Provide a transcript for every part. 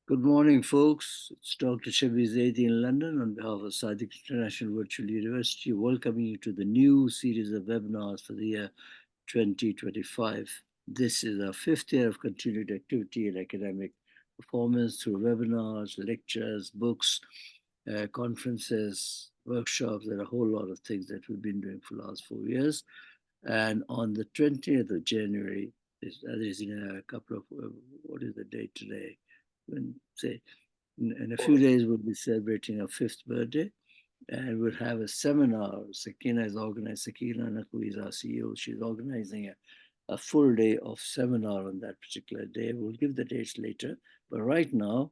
Good morning, folks. It's Dr. Shabih Zaidi in London on behalf of Sadiq International Virtual University, welcoming you to the new series of webinars for the year 2025. This is our fifth year of continued activity in academic performance through webinars, lectures, books, conferences, workshops, and a whole lot of things that we've been doing for the last 4 years. And on the 20th of January, that is in a couple of, what is the date today? Say, in a few days, we'll be celebrating our fifth birthday, and we'll have a seminar. Sakina is organized. Sakina Naqvi is our CEO. She's organizing a full day of seminar on that particular day. We'll give the dates later. But right now,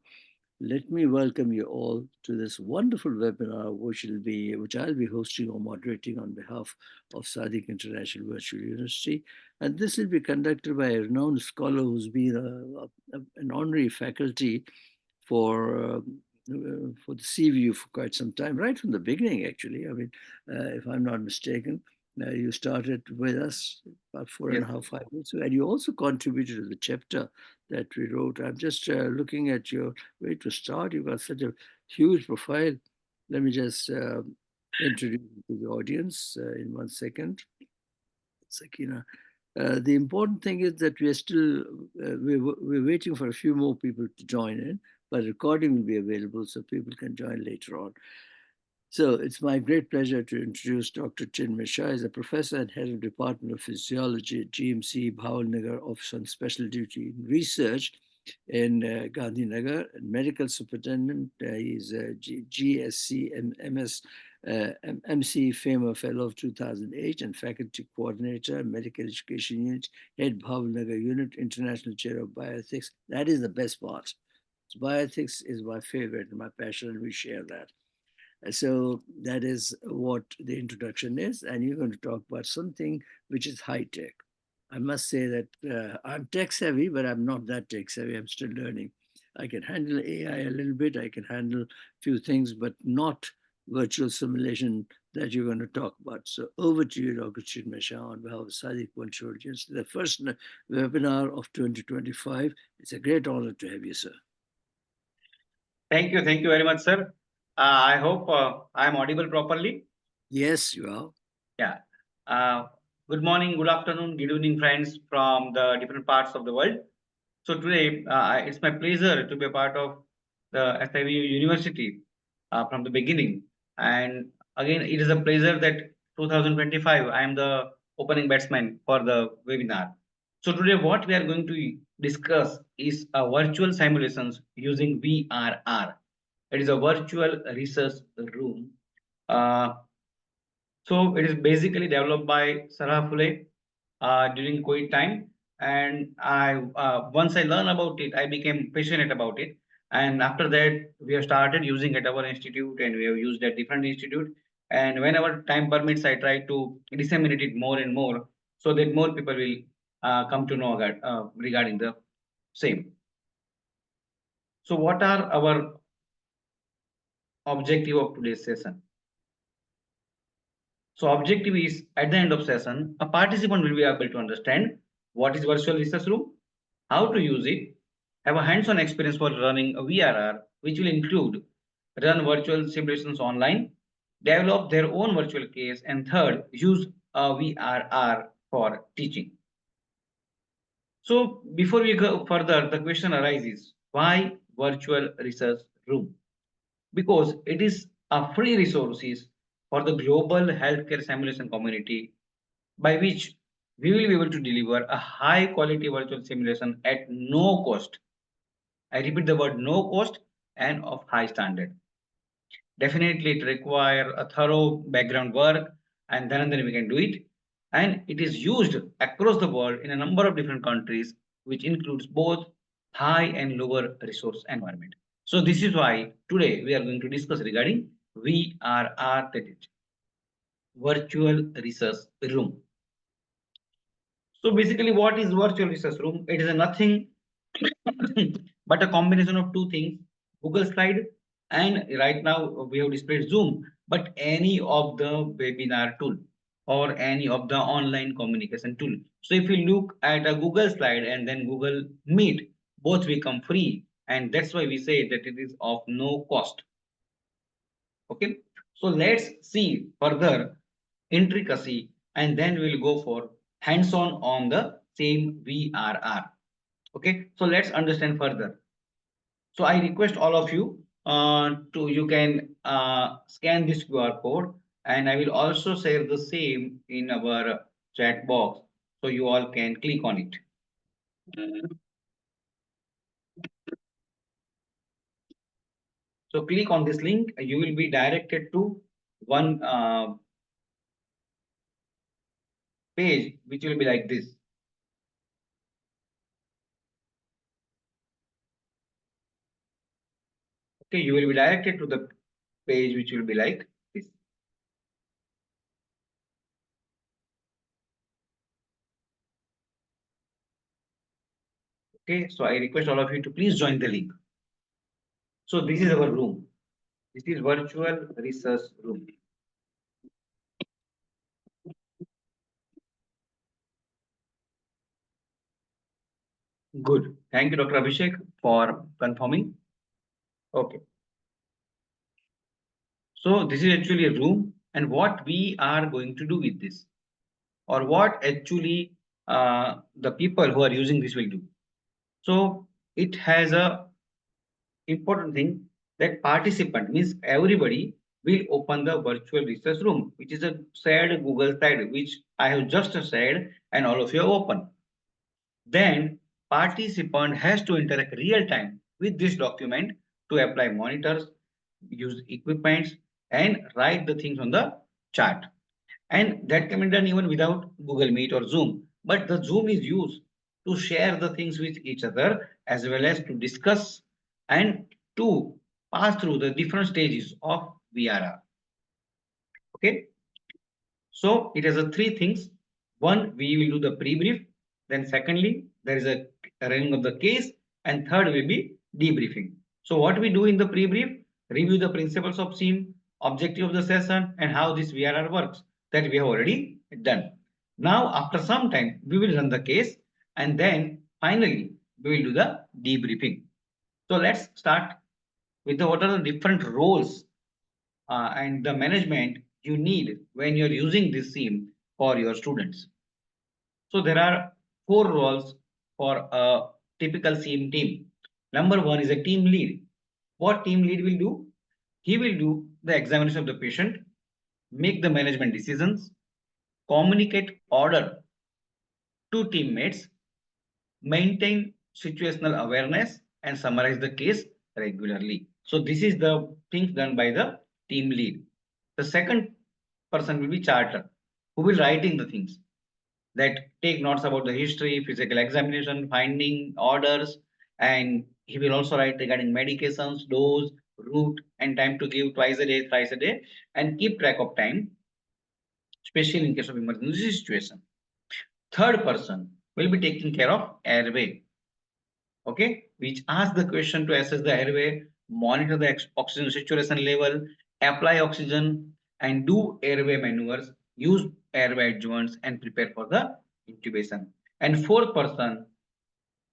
let me welcome you all to this wonderful webinar, which I'll be hosting or moderating on behalf of Sadiq International Virtual University. And this will be conducted by a renowned scholar who's been an honorary faculty for the CVU for quite some time, right from the beginning, actually. I mean, if I'm not mistaken, you started with us about 4.5, 5 years ago, and you also contributed to the chapter that we wrote. I'm just looking at your way to start. You've got such a huge profile. Let me just introduce you to the audience in 1 second. Sakina. The important thing is that we are still we're waiting for a few more people to join in, but recording will be available so people can join later on. So it's my great pleasure to introduce Dr. Chimney. Shah is a professor and head of Department of Physiology at GMC Bhavalnagar Office on Special Duty Research in Gandhinagar, and medical superintendent. He's a GSC and MC FAMA Fellow of 2008 and faculty coordinator, medical education unit, head Bhavalnagar unit, international chair of bioethics. That is the best part. So bioethics is my favorite and my passion, and we share that. So that is what the introduction is, and you're going to talk about something which is high tech. I must say that I'm tech savvy, but I'm not that tech savvy. I'm still learning. I can handle AI a little bit. I can handle a few things, but not virtual simulation that you're going to talk about. So over to you, Dr. Chimney Shah, on behalf of Sadiq Virtual University, the first webinar of 2025. It's a great honor to have you, sir. Thank you very much, sir. I hope I am audible properly. Yes, you are. Yeah. Good morning, good afternoon, good evening, friends from the different parts of the world. So today, it's my pleasure to be a part of the SIVU University from the beginning. And again, it is a pleasure that 2025, I am the opening batsman for the webinar. So today, what we are going to discuss is virtual simulations using VRR. It is a virtual research room. So it is basically developed by Sarah Phule during COVID time, and I once I learned about it, I became passionate about it. And after that, we have started using at our institute, and we have used at different institute. And whenever time permits, I try to disseminate it more and more, so that more people will come to know regarding the same. So, what are our objective of today's session? So objective is at the end of session, a participant will be able to understand what is virtual research room, how to use it, have a hands-on experience for running a VRR, which will include run virtual simulations online, develop their own virtual case, and third, use a VRR for teaching. So before we go further, the question arises, why virtual research room? Because it is a free resources for the global healthcare simulation community, by which we will be able to deliver a high quality virtual simulation at no cost. I repeat the word no cost and of high standard. Definitely it requires a thorough background work, and then we can do it. And it is used across the world in a number of different countries, which includes both high and lower resource environment. So this is why today we are going to discuss regarding VRR, that is virtual research room. So basically, what is virtual research room? It is nothing but a combination of two things: Google Slide, and right now we have displayed Zoom, but any of the webinar tool or any of the online communication tool. So if you look at a Google Slide and then Google Meet, both become free. and that's why we say that it is of no cost. Okay, so let's see further intricacy, and then we'll go for hands-on on the same VRR. Okay, so let's understand further. So I request all of you to you can scan this QR code, and I will also share the same in our chat box, so you all can click on it. So click on this link, you will be directed to one page which will be like this. Okay, you will be directed to the page which will be like this. Okay, so I request all of you to please join the link. So this is our room. This is virtual research room. Good. Thank you, Dr. Abhishek, for confirming. Okay. So this is actually a room, and what we are going to do with this, or what actually the people who are using this will do. So it has a important thing that participant means everybody will open the virtual research room, which is a shared Google site, which I have just said, and all of you are open. Then participant has to interact real time with this document to apply monitors, use equipments, and write the things on the chart. And that can be done even without Google Meet or Zoom. But the Zoom is used to share the things with each other as well as to discuss and to pass through the different stages of VRR. Okay. So it has a three things. One, we will do the pre-brief. Then secondly, there is a running of the case. And third will be debriefing. So what we do in the pre-brief, review the principles of SIEM, objective of the session, and how this VRR works. That we have already done. Now, after some time, we will run the case, and then finally, we will do the debriefing. So let's start with the what are the different roles and the management you need when you're using this SIEM for your students. So there are four roles for a typical SIEM team. Number one is a team lead. What team lead will do? He will do the examination of the patient, make the management decisions, communicate order to teammates, maintain situational awareness, and summarize the case regularly. So this is the things done by the team lead. The second person will be charter, who will writing the things that take notes about the history, physical examination, finding orders, and he will also write regarding medications, dose, route, and time to give twice a day, thrice a day, and keep track of time, especially in case of emergency situation. Third person will be taking care of airway, okay, which asks the question to assess the airway, monitor the oxygen saturation level, apply oxygen, and do airway maneuvers, use airway adjuvants, and prepare for the intubation. And fourth person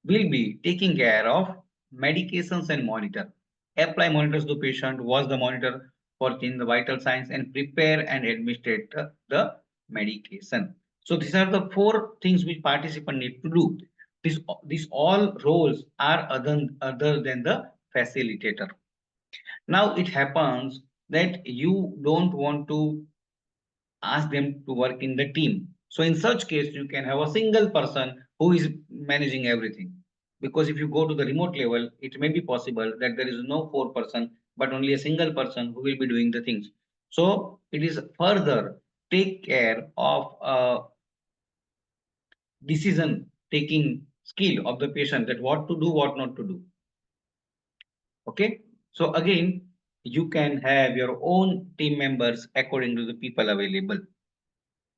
will be taking care of medications and monitor. Apply monitors to patient, watch the monitor for change the vital signs, and prepare and administrate the medication. So these are the four things which participant need to do. These all roles are other than the facilitator. Now it happens that you don't want to ask them to work in the team. So in such case, you can have a single person who is managing everything. Because if you go to the remote level, it may be possible that there is no four person, but only a single person who will be doing the things. So it is further take care of decision taking skill of the patient that what to do, what not to do. Okay. So again, you can have your own team members according to the people available.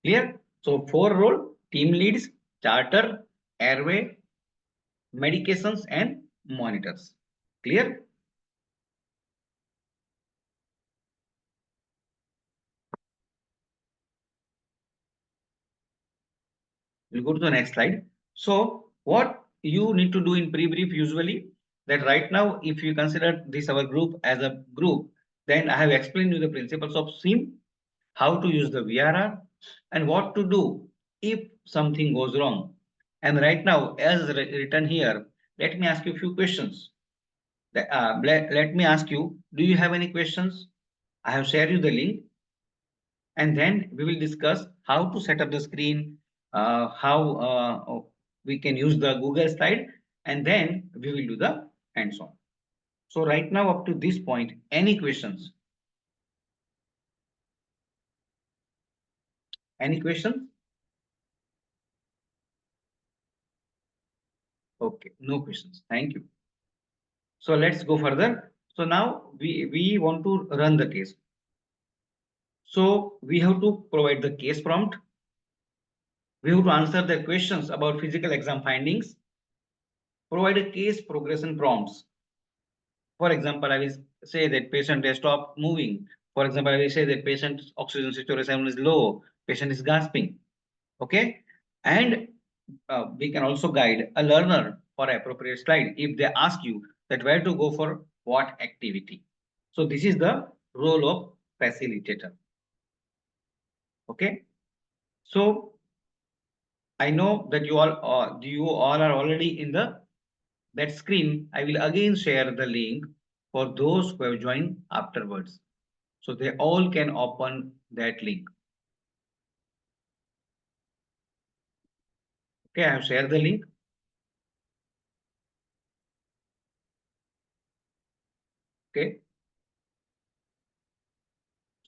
Clear? So four role, team leads, charter, airway, medications, and monitors. Clear? We'll go to the next slide. So what you need to do in pre-brief usually, that right now, if you consider this our group as a group, then I have explained you the principles of SIM, how to use the VRR, and what to do if something goes wrong. And right now, as written here, let me ask you a few questions. Let me ask you, do you have any questions? I have shared you the link, and then we will discuss how to set up the screen, how we can use the Google slide, and then we will do the hands-on. So right now, up to this point, any questions? Any questions? Okay, no questions. Thank you. So let's go further. So now we want to run the case. So we have to provide the case prompt. We have to answer the questions about physical exam findings. Provide a case progression prompts. For example, I will say that patient has stopped moving. For example, I will say that patient's oxygen saturation is low. Patient is gasping. Okay, and we can also guide a learner for appropriate slide if they ask you that where to go for what activity. So this is the role of facilitator. Okay, so I know that you all are already in that screen. I will again share the link for those who have joined afterwards, so they all can open that link. Okay, I have shared the link. Okay,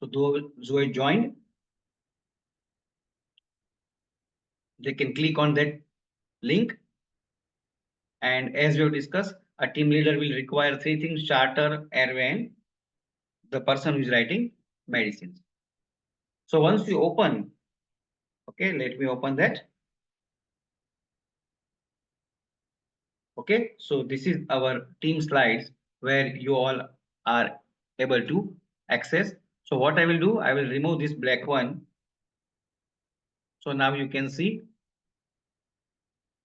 so those who have joined, they can click on that link. And as we have discussed, a team leader will require three things: charter, airway, and the person who is writing medicines. So once you open, okay, let me open that. Okay, so this is our team slides where you all are able to access. So what I will do, I will remove this black one. So now you can see,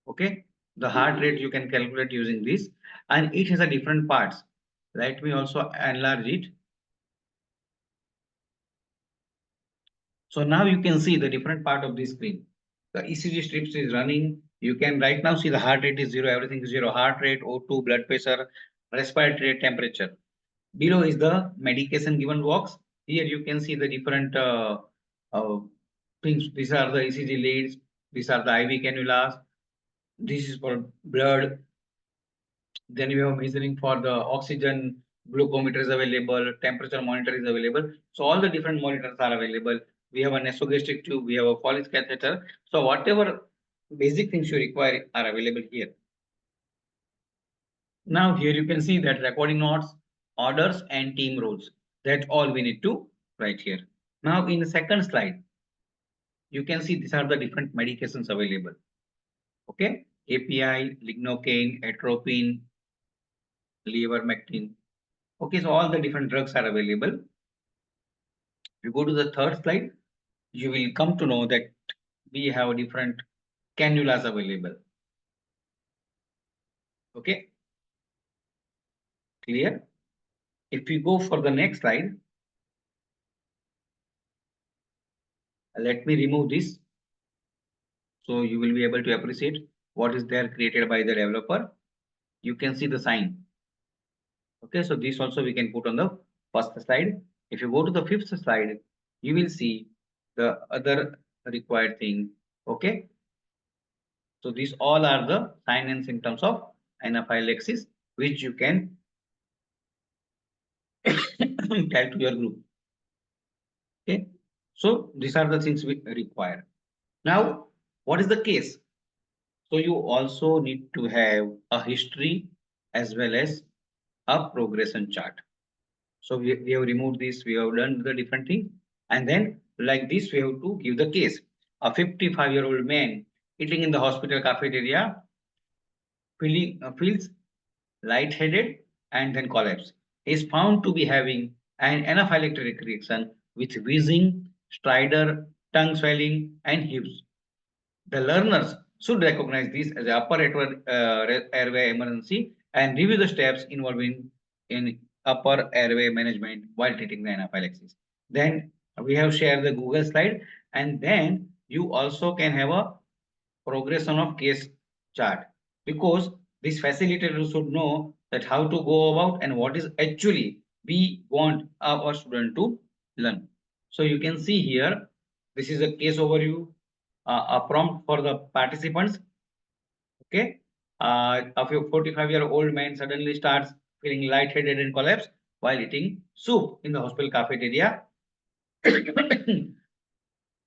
okay, the heart rate you can calculate using this, and it has a different parts. Let me also enlarge it. So now you can see the different part of the screen. The ECG strips is running. You can right now see the heart rate is zero, everything is zero. Heart rate, O2, blood pressure, respiratory rate, temperature. Below is the medication given box. Here you can see the different uh, things. These are the ECG leads. These are the IV cannulas. This is for blood. Then we have measuring for the oxygen, glucometer is available, temperature monitor is available. So all the different monitors are available. We have a nasogastric tube, we have a Foley's catheter. So whatever basic things you require are available here. Now here you can see that recording notes, orders, and team roles. That's all we need to write here. Now in the second slide, you can see these are the different medications available. Okay, API, lignocaine, atropine, levermectin. Okay, so all the different drugs are available. If you go to the third slide, you will come to know that we have different cannulas available. Okay, clear? If we go for the next slide, let me remove this. So you will be able to appreciate what is there created by the developer. You can see the sign. Okay, so this also we can put on the first slide. If you go to the fifth slide, you will see the other required thing. Okay, so these all are the sign and symptoms of anaphylaxis, which you can tell to your group. Okay, so these are the things we require. Now, what is the case? So you also need to have a history as well as a progression chart. So we have removed this, we have done the different thing. And then like this, we have to give the case. A 55-year-old man eating in the hospital cafeteria feels lightheaded and then collapse. He is found to be having an anaphylactic reaction with wheezing, stridor, tongue swelling, and hives. The learners should recognize this as a upper airway emergency and review the steps involving in upper airway management while treating the anaphylaxis. Then we have shared the Google slide, and then you also can have a progression of case chart, because this facilitator should know that how to go about and what is actually we want our student to learn. So you can see here, this is a case overview, a prompt for the participants. Okay, a 45-year-old man suddenly starts feeling lightheaded and collapse while eating soup in the hospital cafeteria.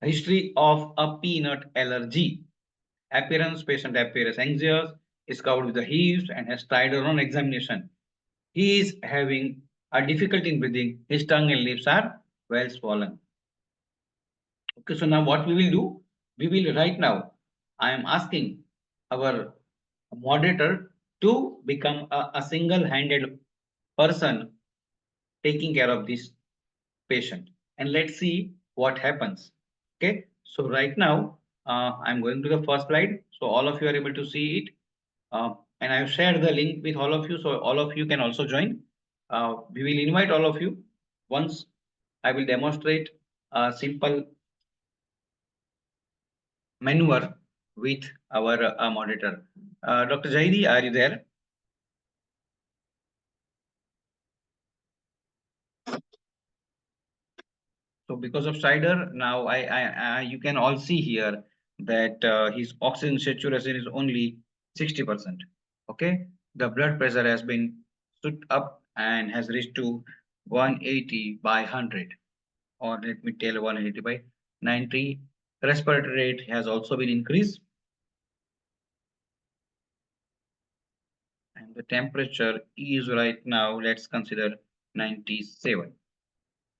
History of a peanut allergy. Appearance: patient appears anxious, is covered with the heaves, and has stridor on examination. He is having a difficulty in breathing. His tongue and lips are well swollen. Okay, so now what we will do? We will right now, I am asking our moderator to become a single-handed person taking care of this patient, and let's see what happens. Okay, so right now I'm going to the first slide, so all of you are able to see it, and I've shared the link with all of you, so all of you can also join. We will invite all of you once I will demonstrate a simple maneuver with our moderator. Dr. Zaidi, are you there? So because of Strider, now you can all see here that his oxygen saturation is only 60%. Okay, the blood pressure has been stood up and has reached to 180 by 100, or let me tell 180 by 90. Respiratory rate has also been increased, and the temperature is right now, let's consider 97.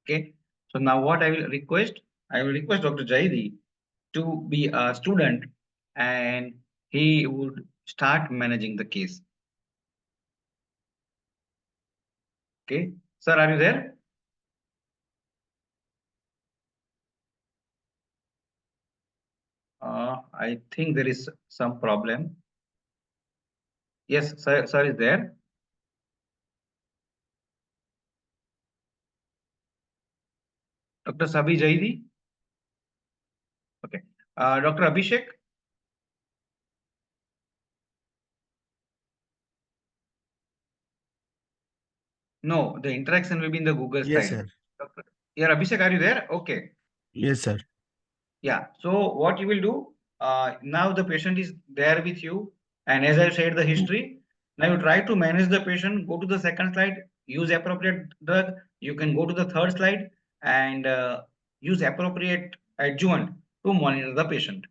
Okay, so now what I will request, I will request Dr. Jaidi to be a student, and he would start managing the case. Okay, sir, are you there? I think there is some problem. Yes, sir is there. Dr. Shabih Jaidi. Okay. Dr. Abhishek. No, the interaction will be in the Google Yes, slide. sir. Dr. Yeah, Abhishek, are you there? Okay. Yes, sir. Yeah. So what you will do, now the patient is there with you, and as I said, the history. Now you try to manage the patient. Go to the second slide. Use appropriate drug. You can go to the third slide and use appropriate adjuvant to monitor the patient.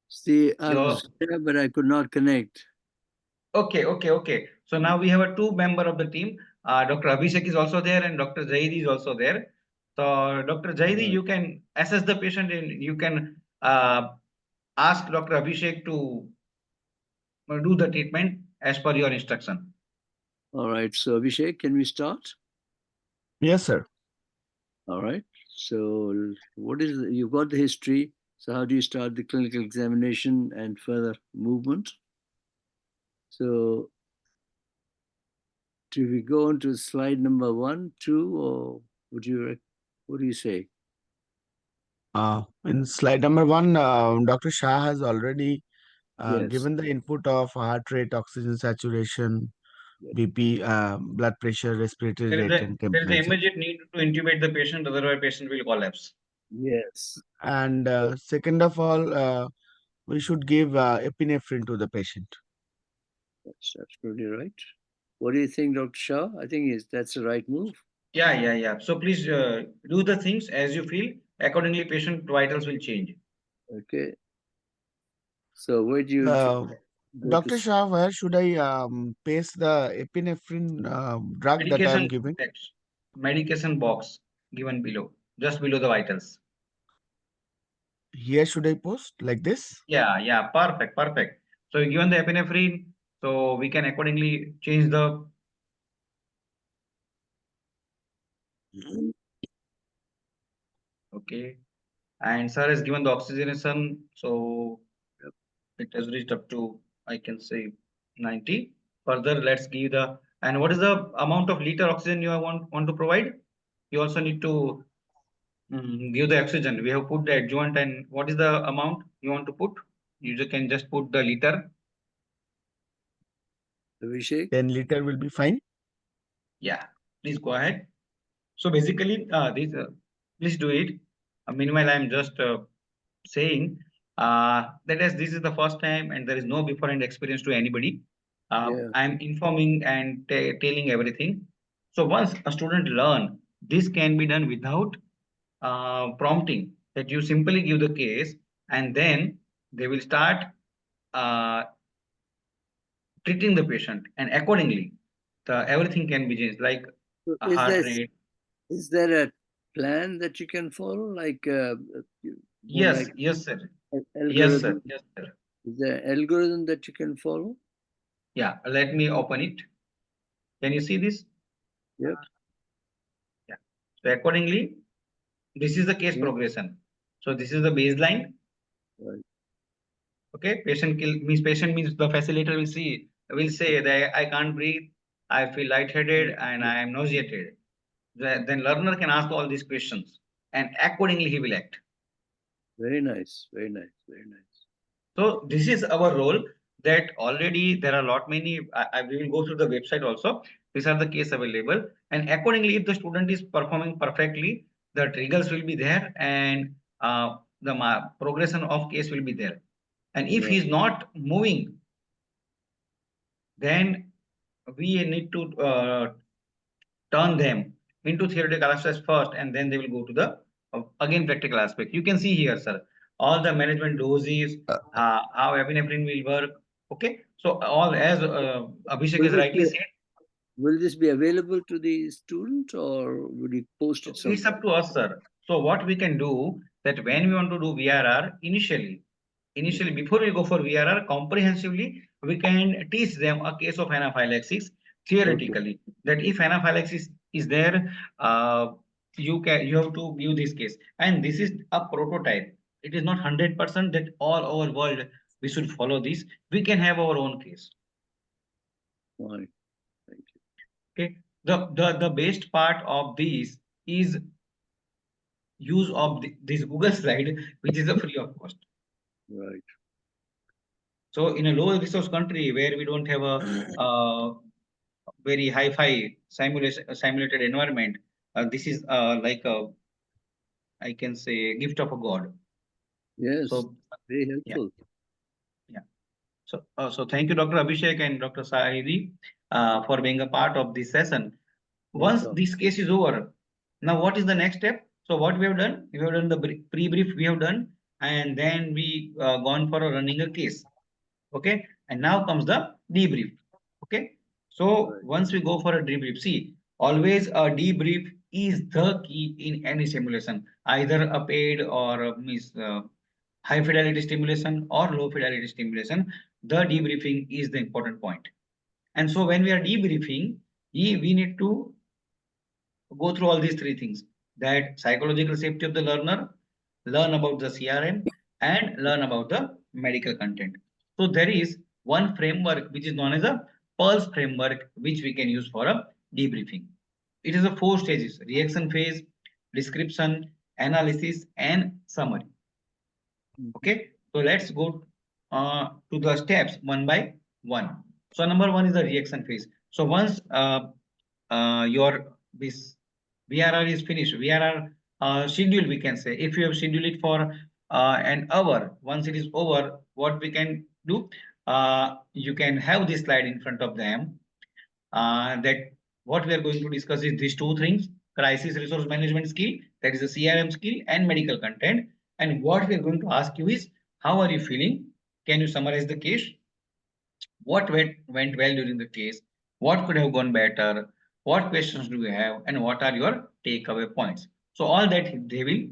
See, I Your was there, but I could not connect. okay. So now we have a two member of the team. Dr. Abhishek is also there, and Dr. Zaidi is also there. So Dr. Zaidi, you can assess the patient, and you can ask Dr. Abhishek to do the treatment as per your instruction. All right. So, Abhishek, can we start? Yes, sir. All right. So, what is you've got the history. So, how do you start the clinical examination and further movement? So, do we go on to slide number 1, 2, or what do you say? In slide number 1, Dr. Shah has already Yes. given the input of heart rate, oxygen saturation, Yes. BP, blood pressure, respiratory rate, and There is a temperature. immediate need to intubate the patient, otherwise patient will collapse. Yes. And second of all, we should give epinephrine to the patient. That's absolutely right. What do you think, Dr. Shah? I think that's the right move. Yeah. So please do the things as you feel. Accordingly, patient vitals will change. Okay. So, where do you Uh, go to? Dr. Shah, where should I paste the epinephrine drug that I am Medication giving? text, medication box given below, just below the vitals. Here should I post like this? Yeah, perfect. So given the epinephrine, so we can accordingly change the. Okay, and sir has given the oxygenation, so it has reached up to, I can say. 90. Further, let's give the, and what is the amount of liter oxygen you want to provide? You also need to give the oxygen. We have put the adjuvant, and what is the amount you want to put? You can just put the liter. Abhishek? 10 liter will be fine. Yeah, please go ahead. So basically, please do it. Meanwhile, I'm just saying that as this is the first time and there is no beforehand experience to anybody, Yeah. I'm informing and telling everything. So once a student learn, this can be done without prompting. That you simply give the case and then they will start uh, treating the patient, and accordingly, the everything can be changed, like So a heart rate. is there a plan that you can follow, like more Yes, like yes, sir. Yes, sir. algorithm? Yes, sir. Is there an algorithm that you can follow? Yeah, let me open it. Can you see this? Yep. Yeah. So accordingly, this is the case Yeah. progression. So this is the baseline. Right. Okay, patient means the facilitator will say that I can't breathe, I feel lightheaded, and I am nauseated. Then learner can ask all these questions, and accordingly he will act. Very nice. Very nice. Very nice. So this is our role. That already there are a lot many. We will go through the website also. These are the case available, and accordingly, if the student is performing perfectly, the triggers will be there, and the progression of case will be there. And if he Right. is not moving, then we need to turn them into theoretical aspects first, and then they will go to the again practical aspect. You can see here, sir, all the management doses, how epinephrine will work. Okay, so all as Abhishek Will has this rightly be said, will this be available to the student, or would you post it so it's somewhere? up to us, sir. So what we can do, that when we want to do VRR initially Mhm. before we go for VRR comprehensively, we can teach them a case of anaphylaxis Okay. theoretically. That if anaphylaxis is there, you have to give this case, and this is a prototype. It is not 100% that all over world we should follow this. We can have our own case. Fine. Thank you. Okay. The best part of this is use of this Google slide, which is a free of cost. Right. So in a low resource country where we don't have a very hi-fi simulated environment, this is like a, I can say, gift of a god. Yes. So Very yeah, helpful. yeah. So thank you, Dr. Abhishek and Dr. Zaidi, for being a part of this session. No Once problem. this case is over, now what is the next step? So what we have done? We have done the pre-brief we have done, and then we gone for a running a case. Okay, and now comes the debrief. Okay, so Right. once we go for a debrief, see, always a debrief is the key in any simulation, either a paid or high fidelity stimulation or low fidelity stimulation. The debriefing is the important point. And so when we are debriefing, we need to go through all these three things: that psychological safety of the learner, learn about the CRM, and learn about the medical content. So there is one framework which is known as a Pulse framework, which we can use for a debriefing. It is a four stages: reaction phase, description, analysis, and summary. Mhm. Okay, so let's go to the steps one by one. So number one is the reaction phase. So once your this VRR is finished, VRR schedule, we can say, if you have scheduled it for an hour, once it is over, what we can do, you can have this slide in front of them, that what we are going to discuss is these two things: crisis resource management skill, that is a CRM skill, and medical content. And what we are going to ask you is, how are you feeling? Can you summarize the case? What went well during the case? What could have gone better? What questions do you have? And what are your takeaway points? So all that they will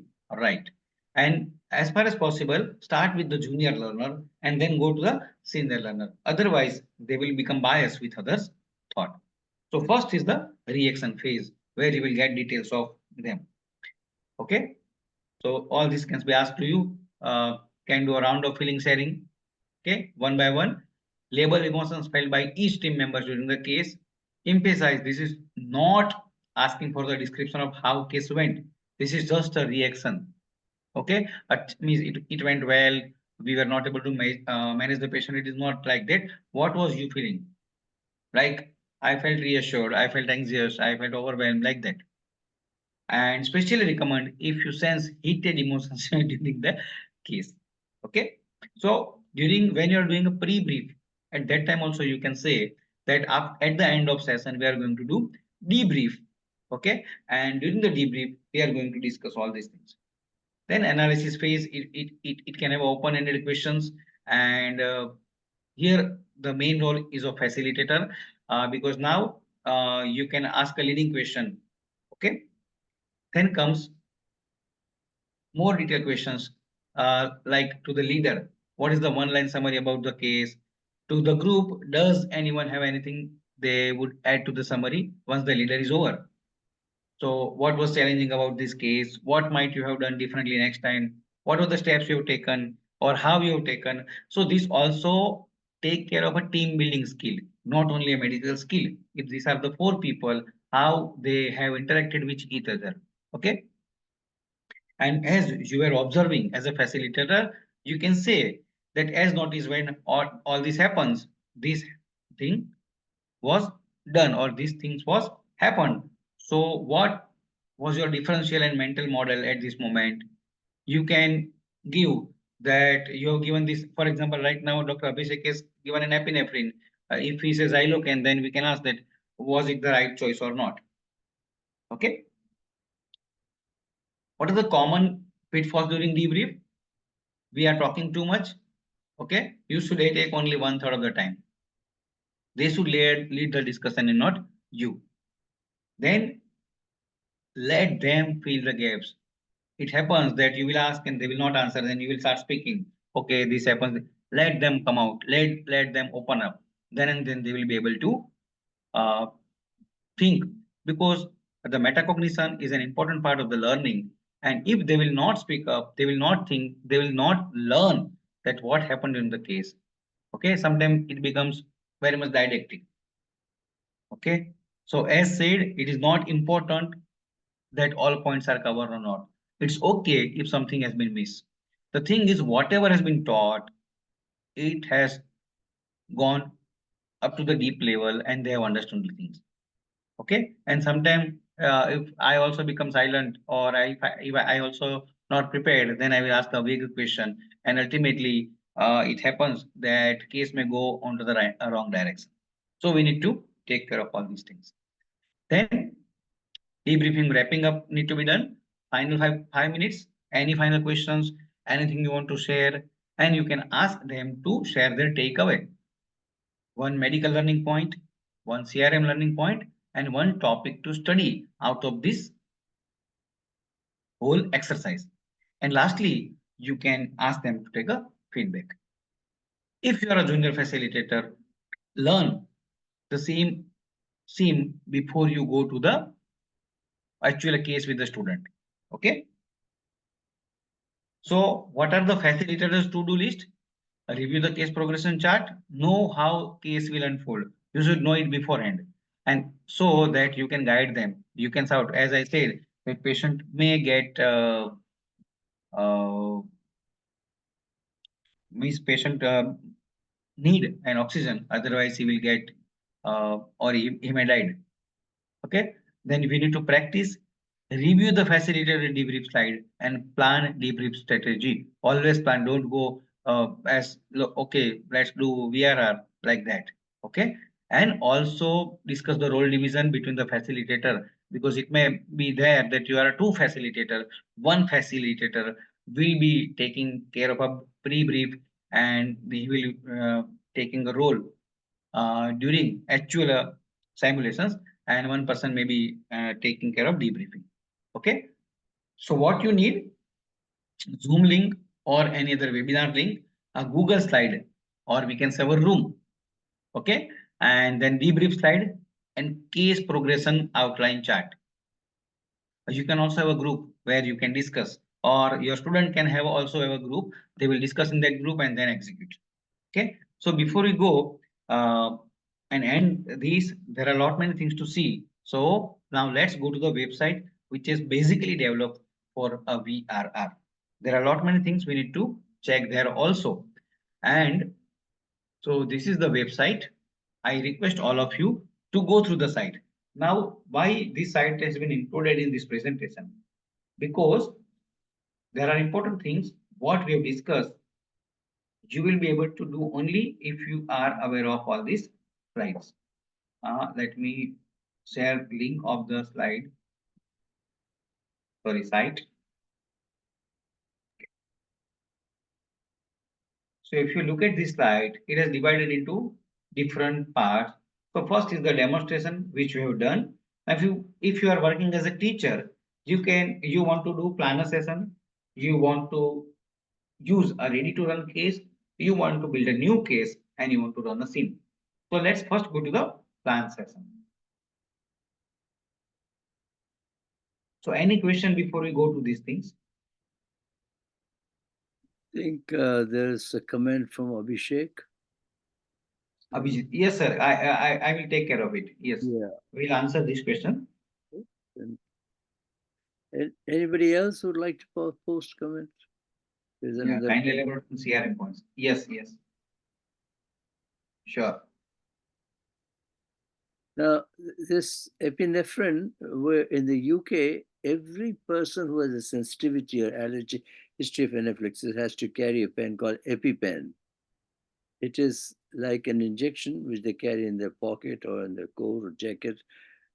write. And as far as possible, start with the junior learner and then go to the senior learner. Otherwise, they will become biased with others' thought. So first is the reaction phase where you will get details of them. Okay. So all this can be asked to you. Can do a round of feeling sharing. Okay, one by one. label emotions felt by each team member during the case, emphasize this is not asking for the description of how case went. This is just a reaction. Okay, it means it went well. We were not able to manage the patient. It is not like that. What was you feeling? Like I felt reassured, I felt anxious, I felt overwhelmed, like that. And especially recommend if you sense heated emotions during the case. Okay, so during when you're doing a pre-brief, at that time also you can say that at the end of session we are going to do debrief. Okay, and during the debrief we are going to discuss all these things. Then analysis phase, it can have open-ended questions, and here the main role is of facilitator, because now you can ask a leading question. Okay, then comes more detailed questions, like to the leader, what is the one line summary about the case? To the group, does anyone have anything they would add to the summary once the leader is over? So what was challenging about this case? What might you have done differently next time? What were the steps you have taken or how you have taken? So this also take care of a team building skill, not only a medical skill. If these are the four people, how they have interacted with each other. Okay. And as you were observing as a facilitator, you can say that as notice when all this happens, this thing was done or these things was happened. So what was your differential and mental model at this moment? You can give that you have given this, for example, right now Dr. Abhishek is given an epinephrine. If he says ilocan, then we can ask that was it the right choice or not? Okay. What are the common pitfalls during debrief? We are talking too much. Okay, you should take only 1/3 of the time. They should lead the discussion and not you. Then let them fill the gaps. It happens that you will ask and they will not answer, then you will start speaking. Okay, this happens. Let them come out. Let them open up. Then and then they will be able to uh, think, because the metacognition is an important part of the learning. And if they will not speak up, they will not think, they will not learn that what happened in the case. Okay, sometimes it becomes very much didactic. Okay, so as said, it is not important that all points are covered or not. It's okay if something has been missed. The thing is, whatever has been taught, it has gone up to the deep level and they have understood the things. Okay, and sometimes if I also become silent or if I also not prepared, then I will ask a big question, and ultimately it happens that case may go onto the wrong direction. So we need to take care of all these things. Then debriefing, wrapping up need to be done. Final 5 minutes. Any final questions? Anything you want to share? And you can ask them to share their takeaway. One medical learning point, one CRM learning point, and one topic to study out of this whole exercise. And lastly, you can ask them to take a feedback. If you are a junior facilitator, learn the same before you go to the actual case with the student. Okay. So what are the facilitators to-do list? Review the case progression chart, know how case will unfold. You should know it beforehand. And so that you can guide them. You can sort, as I said, the patient may get uh, means patient need an oxygen, otherwise he will get or he may die. Okay, then we need to practice, review the facilitated debrief slide and plan debrief strategy. Always plan, don't go okay, let's do VRR like that. Okay, and also discuss the role division between the facilitator, because it may be there that you are a two facilitator. One facilitator will be taking care of a pre-brief and he will taking a role during actual simulations, and one person may be taking care of debriefing. Okay, so what you need, Zoom link or any other webinar link, a Google slide, or we can server room. Okay, and then debrief slide and case progression outline chart. You can also have a group where you can discuss, or your student can also have a group. They will discuss in that group and then execute. Okay, so before we go, uh, and these there are a lot many things to see. So now let's go to the website which is basically developed for a VRR. There are a lot many things we need to check there also. And so this is the website. I request all of you to go through the site. Now, why this site has been included in this presentation? Because there are important things what we have discussed. You will be able to do only if you are aware of all these slides. Let me share link of the slide, sorry, site. So if you look at this slide, it is divided into different parts. So first is the demonstration which we have done. If you are working as a teacher, you want to do planner session, you want to use a ready to run case, you want to build a new case, and you want to run a sim. So let's first go to the plan session. So any question before we go to these things? I think there's a comment from Abhishek. Abhijit, yes, sir. I will take care of it. Yes, Yeah. we'll answer this question. And anybody else would like to post comments? There's Yeah, another. kindly elaborate on CRM points. Yes, yes. Sure. Now, this epinephrine, where in the UK, every person who has a sensitivity or allergy history of anaphylaxis has to carry a pen called EpiPen. It is like an injection which they carry in their pocket or in their coat or jacket.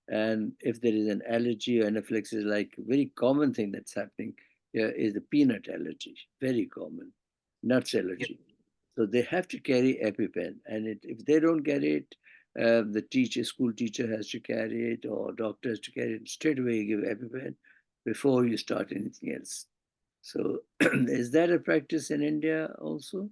And if there is an allergy or anaphylaxis, like a very common thing that's happening here is the peanut allergy, very common, nuts allergy. Yep. So they have to carry EpiPen. And if they don't carry it, the school teacher has to carry it or doctor has to carry it. Straight away you give EpiPen before you start anything else. So is that a practice in India also?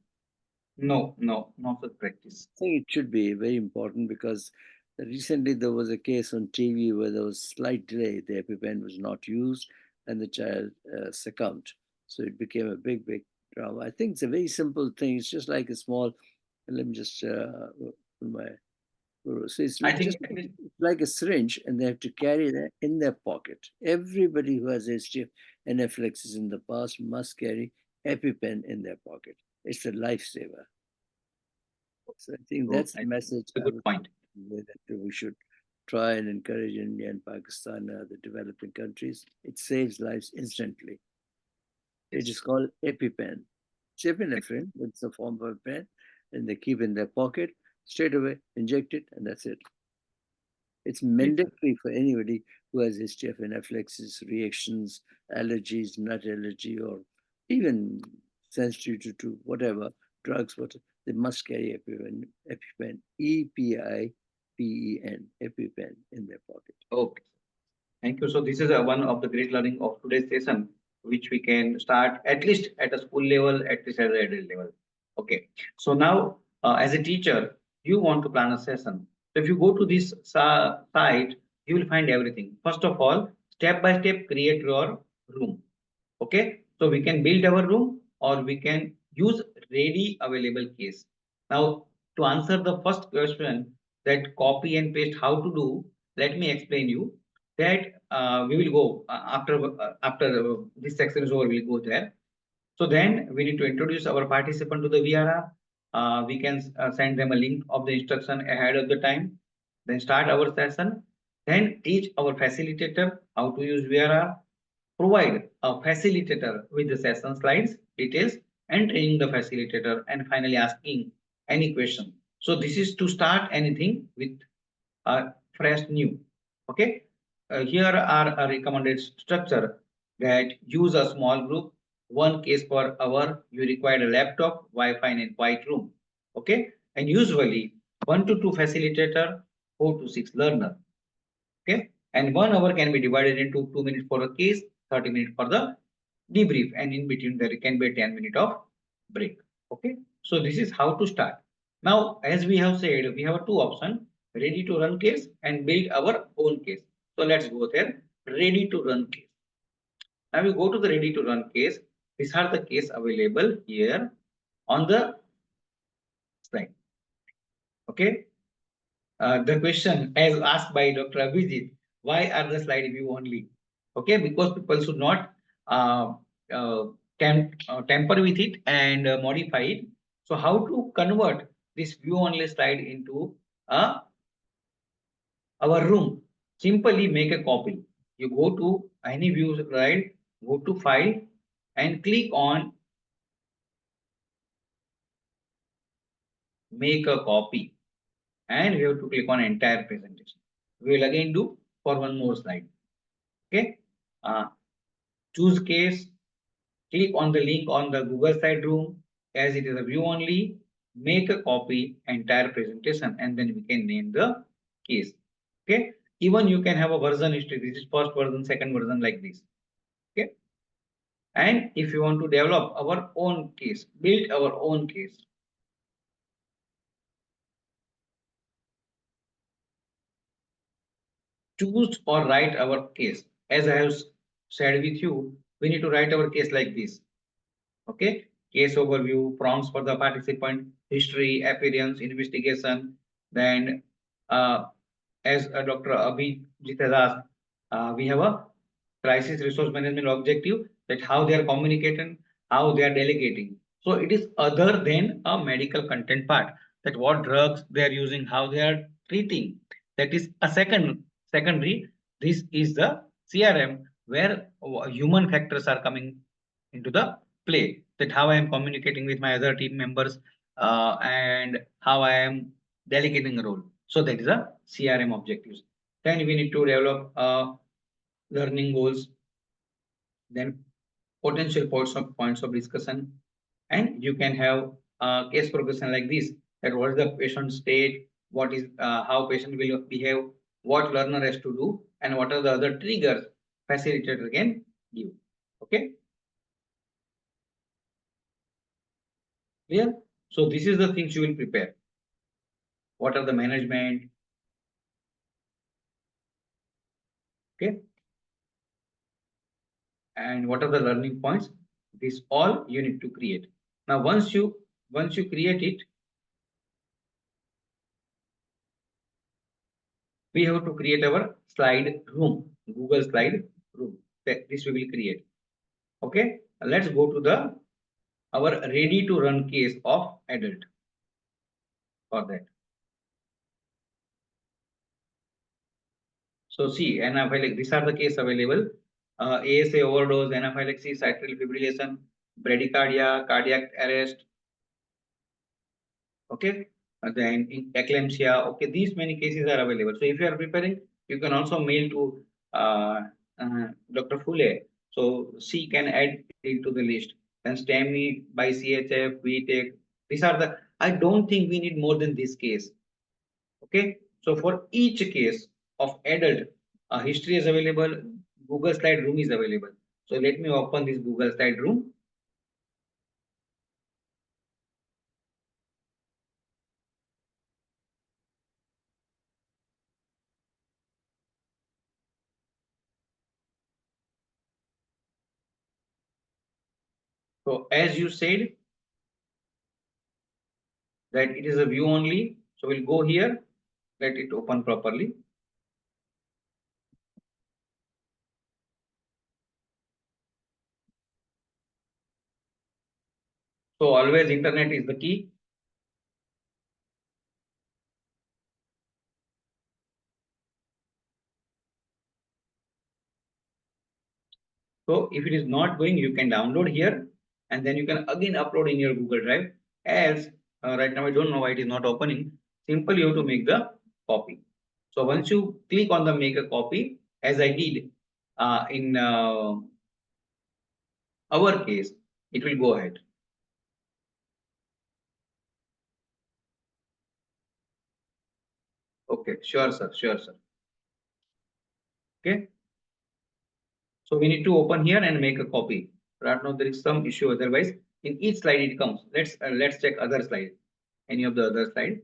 No, not the practice. I think it should be very important because recently there was a case on TV where there was slight delay. The EpiPen was not used and the child succumbed. So it became a big drama. I think it's a very simple thing. It's just like a small, let me just put my, so it's just like a syringe and they have to carry that in their pocket. Everybody who has a history of anaphylaxis in the past must carry EpiPen in their pocket. It's a lifesaver. So I think that's the message. A good point. That we should try and encourage India and Pakistan, the developing countries. It saves lives instantly. It is called EpiPen. It's epinephrine, it's a form of a pen, and they keep in their pocket, straight away, inject it, and that's it. It's mandatory for anybody who has history of anaphylaxis, reactions, allergies, nut allergy, or even sensitive to whatever, drugs, whatever. They must carry EpiPen, EpiPen, EpiPen in their pocket. Okay. Thank you. So this is one of the great learning of today's session, which we can start at least at a school level, at least at the adult level. Okay. So now, as a teacher, you want to plan a session. So if you go to this site, you will find everything. First of all, step by step, create your room. Okay. So we can build our room or we can use ready available case. Now, to answer the first question, that copy and paste how to do, let me explain you that we will go after this section is over, we'll go there. So then we need to introduce our participant to the VRR. We can send them a link of the instruction ahead of the time, then start our session, then teach our facilitator how to use VRR, provide a facilitator with the session slides, details, and training the facilitator, and finally asking any question. So this is to start anything with a fresh new. Okay. Here are a recommended structure that use a small group, one case per hour. You require a laptop, Wi-Fi, and quiet room. Okay. And usually 1 to 2 facilitator, 4 to 6 learner. Okay. And 1 hour can be divided into 2 minutes for a case, 30 minutes for the debrief, and in between there can be a 10 minute of break. Okay. So this is how to start. Now, as we have said, we have two options, ready to run case and build our own case. So let's go there, ready to run case. Now we go to the ready to run case. These are the case available here on the slide. Okay. The question as asked by Dr. Abhijit, why are the slide view only? Okay, because people should not uh, uh, tamper with it and modify it. So how to convert this view only slide into our room? Simply make a copy. You go to any view slide, go to file and click on make a copy, and we have to click on entire presentation. We will again do for one more slide. Okay. Choose case, click on the link on the Google Slide room. As it is a view only, make a copy entire presentation and then we can name the case. Okay. Even you can have a version history. This is first version, second version like this. Okay. And if you want to develop our own case, build our own case. Choose or write our case. As I have shared with you, we need to write our case like this. Okay, case overview, prompts for the participant, history, appearance, investigation. Then, as Dr. Abhijit has asked, we have a crisis resource management objective, that how they are communicating, how they are delegating. So it is other than a medical content part, that what drugs they are using, how they are treating. That is a secondary. This is the CRM where human factors are coming into the play, that how I am communicating with my other team members and how I am delegating a role. So that is a CRM objectives. Then we need to develop learning goals, then potential points of discussion, and you can have case progression like this, that what is the patient state, what is how patient will behave, what learner has to do, and what are the other triggers facilitator can give. Okay, clear? So this is the things you will prepare. What are the management? Okay, and what are the learning points? This all you need to create. Now once you create it, we have to create our slide room, Google slide room. This we will create. Okay, let's go to the our ready to run case of adult for that. So see, anaphylaxis, these are the case available. ASA overdose, anaphylaxis, atrial fibrillation, bradycardia, cardiac arrest. Okay, then in eclampsia. Okay, these many cases are available. So if you are preparing, you can also mail to Dr. Fule. So she can add it to the list. Then STEMI by CHF, VTech. These are the. I don't think we need more than this case. Okay, so for each case of adult, a history is available. Google Slide Room is available. So let me open this Google Slide Room. So as you said that it is a view only. So we'll go here, let it open properly. So always internet is the key. So if it is not going, you can download here and then you can again upload in your Google Drive. As right now I don't know why it is not opening. Simply you have to make the copy. So once you click on the make a copy, as I did in our case, it will go ahead. Okay, sure, sir. Sure, sir. Okay. So we need to open here and make a copy. Right now there is some issue. Otherwise, in each slide it comes. Let's check other slide. Any of the other slide.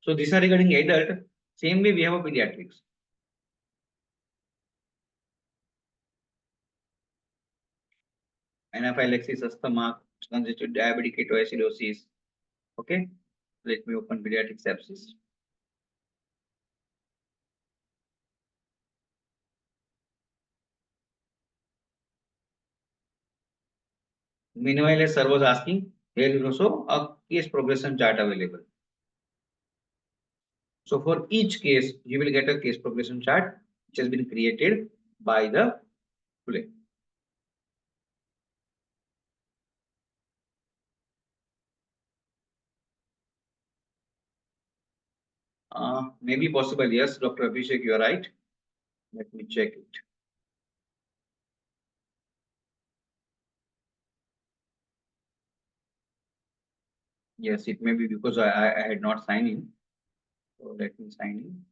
So these are regarding adult. Same way we have a pediatrics. Anaphylaxis, asthma, congestive diabetic ketoacidosis. Okay. Let me open pediatric sepsis. Meanwhile, as sir was asking, here is also a case progression chart available. So for each case, you will get a case progression chart which has been created by the Pule. Maybe possible, yes, Dr. Abhishek, you are right. Let me check it. Yes, it may be because I had not signed in. So let me sign in.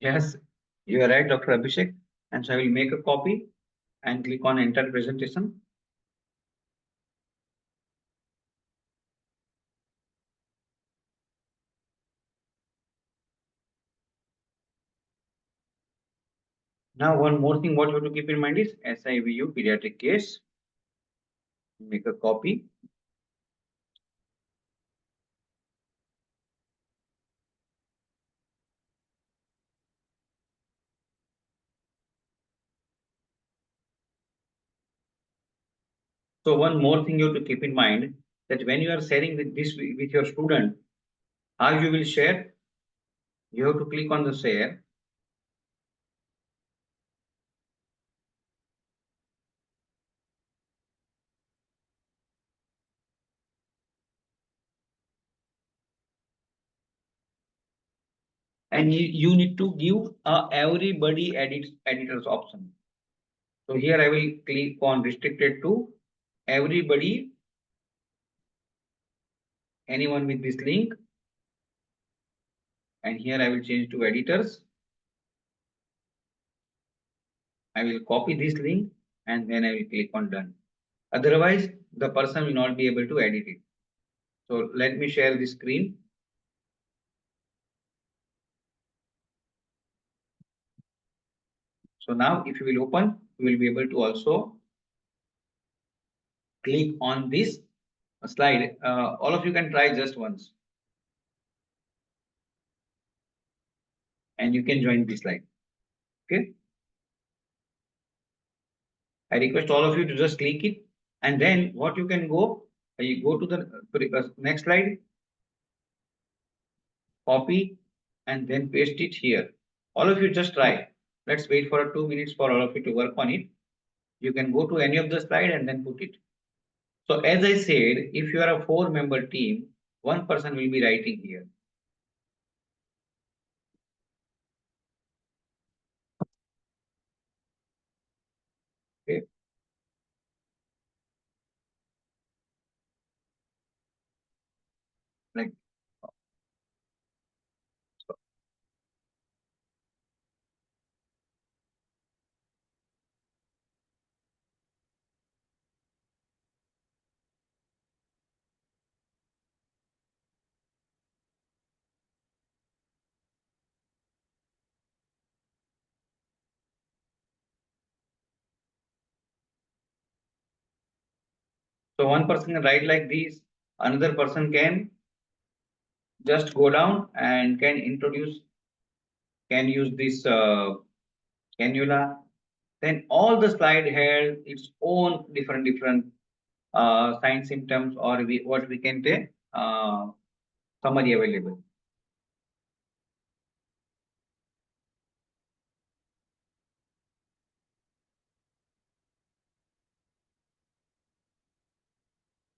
Yes, you are right, Dr. Abhishek. And so I will make a copy and click on enter presentation. Now, one more thing what you have to keep in mind is SIVU pediatric case. Make a copy. So one more thing you have to keep in mind that when you are sharing with this with your student, how you will share, you have to click on the share. And you need to give everybody editors option. So here I will click on restricted to everybody, anyone with this link. And here I will change to editors. I will copy this link and then I will click on done. Otherwise, the person will not be able to edit it. So let me share the screen. So now if you will open, you will be able to also click on this slide. All of you can try just once. And you can join this slide. Okay. I request all of you to just click it. And then what you can go, you go to the next slide, copy, and then paste it here. All of you just try. Let's wait for 2 minutes for all of you to work on it. You can go to any of the slide and then put it. So as I said, if you are a 4-member team, one person will be writing here. Okay. Like so one person can write like this, another person can just go down and can introduce, can use this cannula. Then all the slide has its own different sign symptoms or what we can say summary available.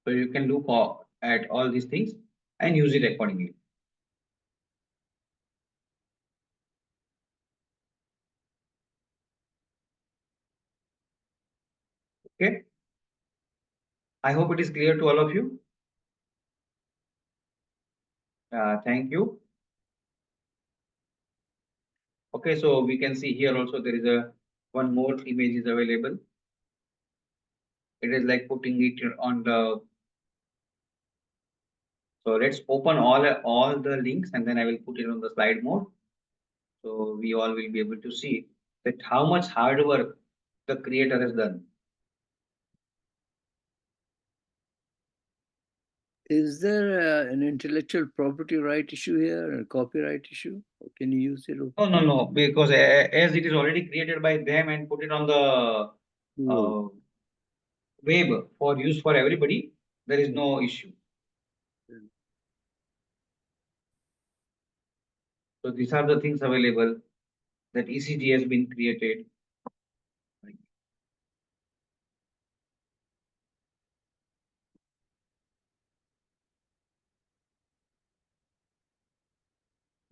So you can look at all these things and use it accordingly. Okay. I hope it is clear to all of you. Thank you. Okay, so we can see here also there is a one more image is available. It is like putting it on the. So let's open all the links and then I will put it on the slide mode. So we all will be able to see that how much hard work the creator has done. Is there an intellectual property right issue here, a copyright issue? Or can you use it? No, because as it is already created by them and put it on the Cool. web for use for everybody, there is no issue. So these are the things available that ECG has been created.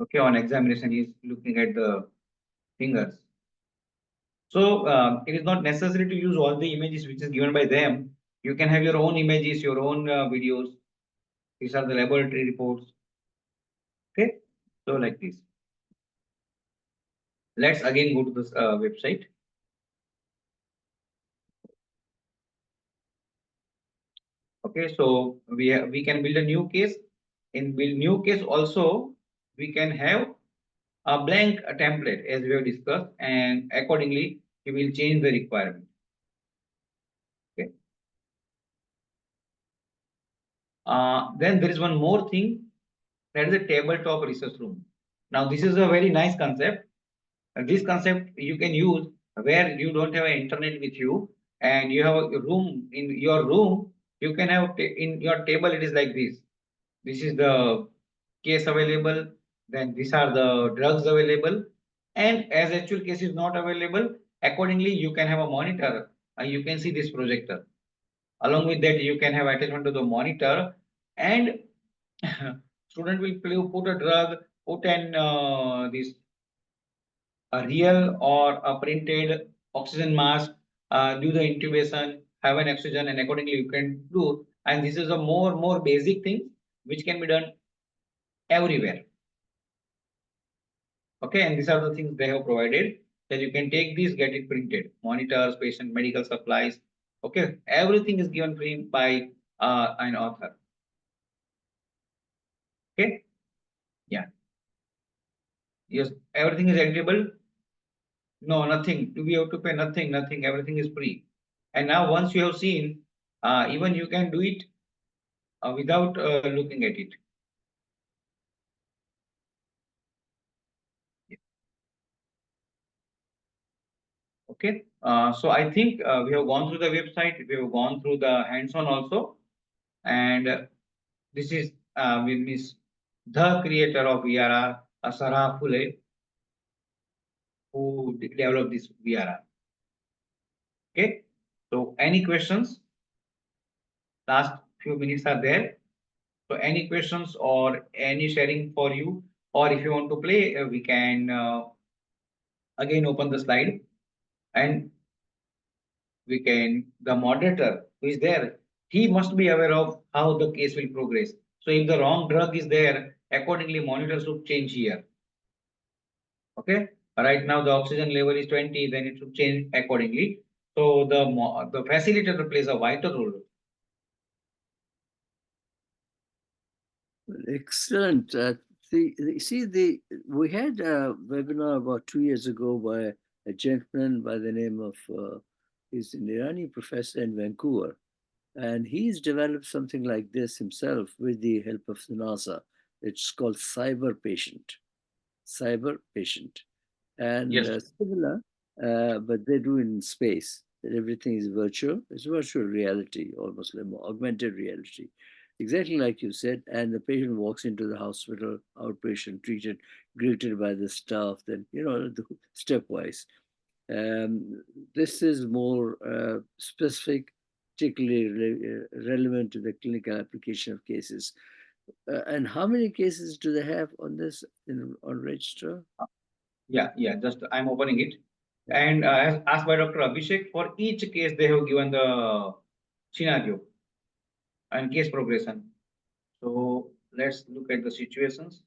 Okay, on examination, he's looking at the fingers. So it is not necessary to use all the images which is given by them. You can have your own images, your own videos. These are the laboratory reports. Okay, so like this. Let's again go to this website. Okay, so we can build a new case. In build new case also, we can have a blank template as we have discussed, and accordingly, we will change the requirement. Okay. Then there is one more thing, that is a tabletop research room. Now, this is a very nice concept. This concept you can use where you don't have an internet with you and you have a room in your room. You can have in your table. It is like this. This is the case available. Then these are the drugs available. And as actual case is not available, accordingly you can have a monitor. You can see this projector. Along with that, you can have attachment to the monitor, and student will put a drug, put an this a real or a printed oxygen mask, do the intubation, have an oxygen, and accordingly you can do. And this is a more basic thing which can be done everywhere. Okay, and these are the things they have provided that you can take these, get it printed. Monitors, patient medical supplies. Okay, everything is given free by an author. Okay, yeah, yes, everything is eligible. No, nothing. Do we have to pay? Nothing, nothing. Everything is free. And now once you have seen, even you can do it without looking at it. Okay. So I think we have gone through the website. We have gone through the hands-on also. And this is with Miss the creator of VRR, Sarah Phule, who developed this VRR. Okay. So any questions? Last few minutes are there. So any questions or any sharing for you, or if you want to play, we can again open the slide and we can, the moderator who is there, he must be aware of how the case will progress. So if the wrong drug is there, accordingly monitor should change here. Okay. Right now the oxygen level is 20, then it should change accordingly. So the facilitator plays a vital role. Excellent. We had a webinar about 2 years ago by a gentleman by the name of, he's an Iranian professor in Vancouver. And he's developed something like this himself with the help of the NASA. It's called Cyber Patient. Cyber Patient. And Yes. similar, but they do it in space. That everything is virtual. It's virtual reality, almost like augmented reality. Exactly like you said. And the patient walks into the hospital, outpatient, treated, greeted by the staff, then, stepwise. This is more specific, particularly relevant to the clinical application of cases. And how many cases do they have on this on register? Yeah. Just I'm opening it. And as asked by Dr. Abhishek, for each case they have given the scenario and case progression. So let's look at the situations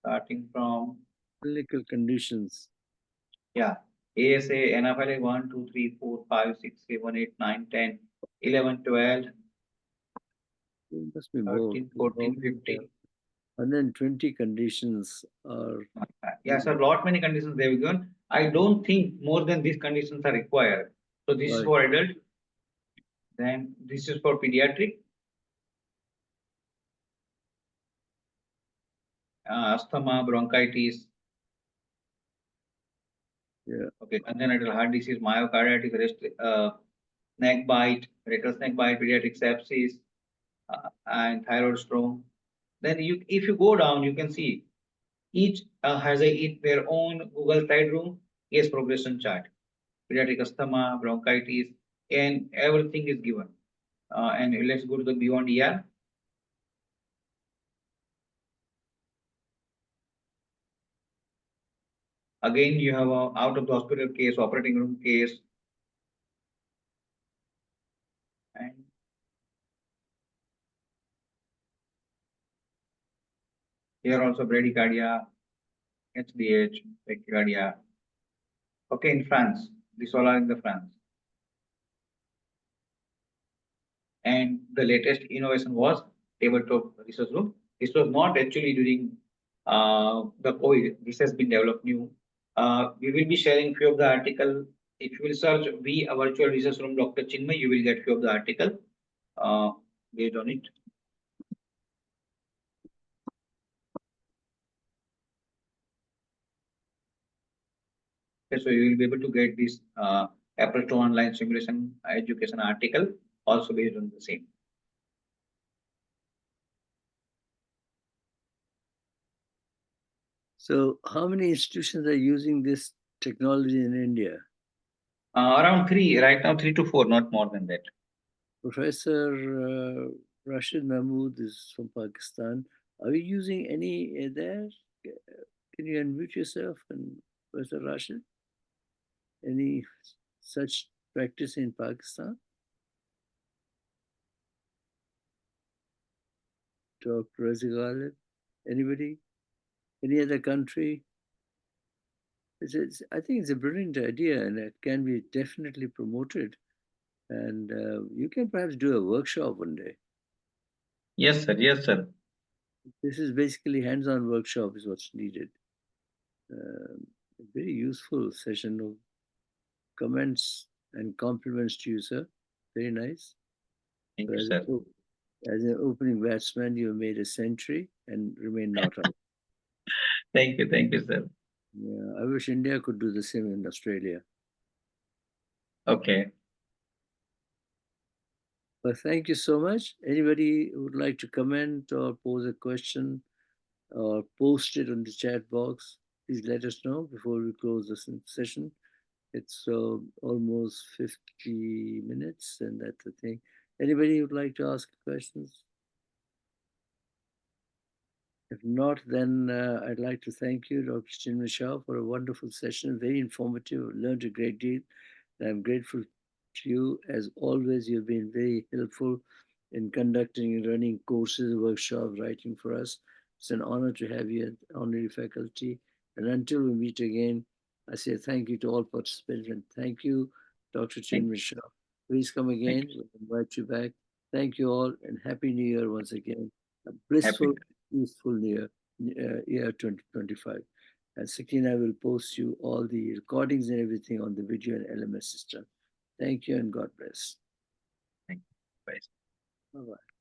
starting from Clinical conditions. yeah ASA NFLA 1, 2, 3, 4, 5, 6, 7, 8, 9, 10, 11, 12, It must be more. 13, 14, 15. 120 conditions are. Yes, a lot many conditions they have given. I don't think more than these conditions are required. So this is Right. for adult, then this is for pediatric, asthma, bronchitis, Yeah. okay, congenital heart disease, myocarditis, neck bite, rattlesnake bite, pediatric sepsis, and thyroid storm. Then if you go down, you can see each has their own Google Side Room case progression chart. Pediatric asthma, bronchitis, and everything is given. And let's go to the beyond ER. Again, you have a out of the hospital case, operating room case, and here also bradycardia, HDH, tachycardia. Okay, in France, these all are in the France. And the latest innovation was tabletop research room. This was not actually during the COVID. This has been developed new. We will be sharing few of the article. If you will search V virtual research room Dr. Chinmay, you will get few of the article based on it. Okay, so you will be able to get this April to online simulation education article also based on the same. So, how many institutions are using this technology in India? Around 3, right now 3 to 4, not more than that. Professor Rashid Mahmood is from Pakistan. Are you using any there? Can you unmute yourself and Professor Rashid? Any such practice in Pakistan? Dr. Razi Ghalib? Anybody? Any other country? I think it's a brilliant idea and it can be definitely promoted. And you can perhaps do a workshop one day. Yes, sir. Yes, sir. This is basically hands-on workshop is what's needed. A very useful session of comments and compliments to you, sir. Very nice. Thank So you, sir. as an opening batsman, you made a century and remain not out. Thank you, sir. Yeah, I wish India could do the same in Australia. Okay. But thank you so much. Anybody who would like to comment or pose a question or post it on the chat box, please let us know before we close this session. It's almost 50 minutes, and that's the thing. Anybody would like to ask questions? If not, then I'd like to thank you, Dr. Chimney Shah, for a wonderful session, very informative. Learned a great deal. And I'm grateful to you. As always, you've been very helpful in conducting and running courses, workshops, writing for us. It's an honor to have you as honorary faculty. And until we meet again, I say thank you to all participants and thank you, Dr. Chimney Shah. Please come again. We'll invite you back. Thank you all and Happy New Year once again. A blissful, peaceful year 2025. And Sakina will post you all the recordings and everything on the video and LMS system. Thank you and God bless. Thank you. Bye. Bye-bye.